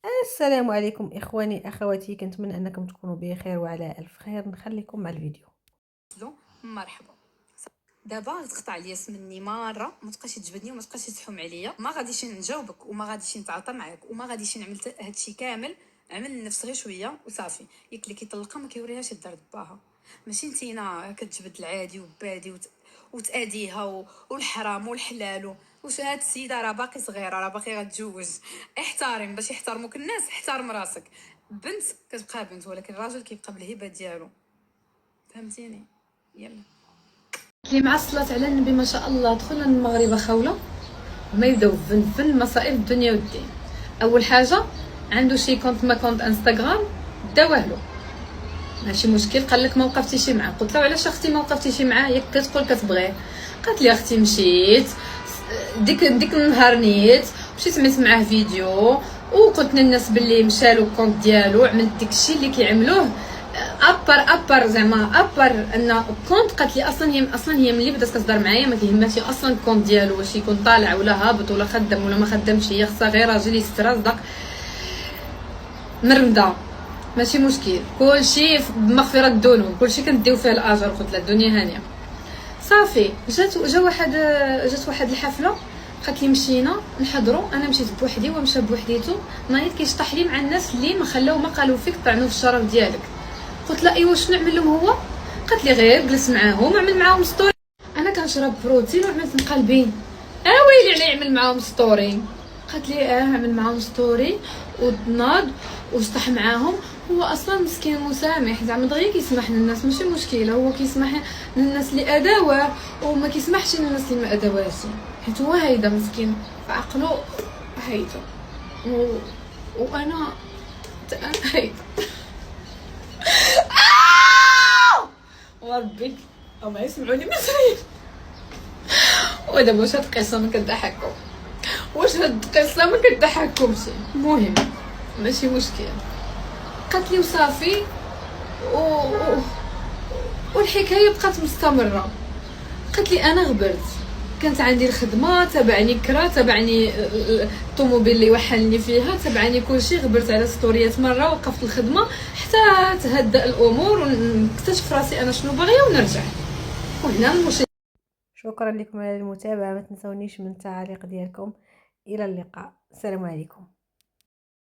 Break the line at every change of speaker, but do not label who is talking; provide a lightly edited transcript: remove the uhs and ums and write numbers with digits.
السلام عليكم إخواني أخواتي، كنتمنى أنكم تكونوا بخير وعلى ألف خير. نخليكم مع الفيديو.
مرحبا. دابا تقطع الياس مني مره، ما تبقاش تجبدني وما تبقاش تحوم عليا. ما غاديش نجاوبك وما غاديش نتعاطى معاك وما غاديش نعمل هادشي كامل. عمل النفس غير شويه وصافي. ياك اللي كيطلقها ما كيوريهاش الدار باها. ماشي نتينا كتجبد العادي وبادي وتاديها والحرام والحلال. واش هاد السيده راه باقي صغيره، راه باقي غتزوج. احترم باش يحترموك الناس، احترم راسك. بنت كتبقى بنت، ولكن الراجل كيبقى بالهبه ديالو. فهمتيني؟ يلا
اللي مع الصلاة على النبي ما شاء الله. دخلنا المغرب خولة وما يبداو فن مصائب الدنيا والدين. اول حاجه عنده شي كونت ما كونت انستغرام، داوه له ماشي مشكل. قال لك ما وقفتيش معاه. قلت له علاش اختي ما وقفتيش معاه؟ ياك كتقول كتبغيه. قالت لي اختي مشيت ديك النهار نيت مشيت سمعت معاه فيديو وقلت للناس باللي مشالو الكونت ديالو، عملت داكشي اللي كيعملوه. ابر زعما ابر ان كونت. قالت لي اصلا هي ملي بدات كتهضر معايا ما كيهمهاش اصلا الكونت ديالو واش يكون طالع ولا هابط ولا خدام ولا ما خدامش. هي خصها غير راجل يسترزق مرمده، ماشي مشكل. كلشي بمغفره الذنوب، كلشي كنديو فيه الاجر. قلت لها الدنيا هانيه صافي. جات واحد الحفله، قالت لي مشينا نحضروا. انا مشيت بوحدي ومشى بوحديتو. نايض كيشطح لي مع الناس اللي ما خلاو ما قالوا فيك طعنوا في الشرف ديالك. قلت لها ايوا شنو نعمل لهم هو؟ قالت لي غير جلس معاهم عمل معاهم ستوري. انا كنشرب بروتين وعملت مقلبين. ويلي على يعمل معاهم ستوري. قالت لي عمل معاهم ستوري وناض وشطح معاهم. هو اصلا مسكين مسامح، زعما دغيا كيسمح للناس ماشي مشكله. هو كيسمح للناس اللي اداوه وما كيسمحش للناس اللي ما اداوهاش، حيت هو هيدا مسكين فعقلو هيدا وانا هيدا. وربي ما يسمعوني مزيان. ودابا واش هاد القصه ما كتضحكوا؟ واش هاد القصه ما كتضحككمش؟ المهم ماشي مشكل. قالت لي وصافي والحكايه بقات مستمره. قالت لي انا غبرت، كانت عندي الخدمه، تبعني كرا، تبعني الطوموبيل اللي وحلني فيها، تبعني كلشي. غبرت على ستوريات مره، وقفت الخدمه حتى تهدأ الامور ونكتشف راسي انا شنو باغيه ونرجع. وهنا المشكل.
شكرا لكم على المتابعة، ما تنسونيش من التعاليق ديالكم. إلى اللقاء، السلام عليكم.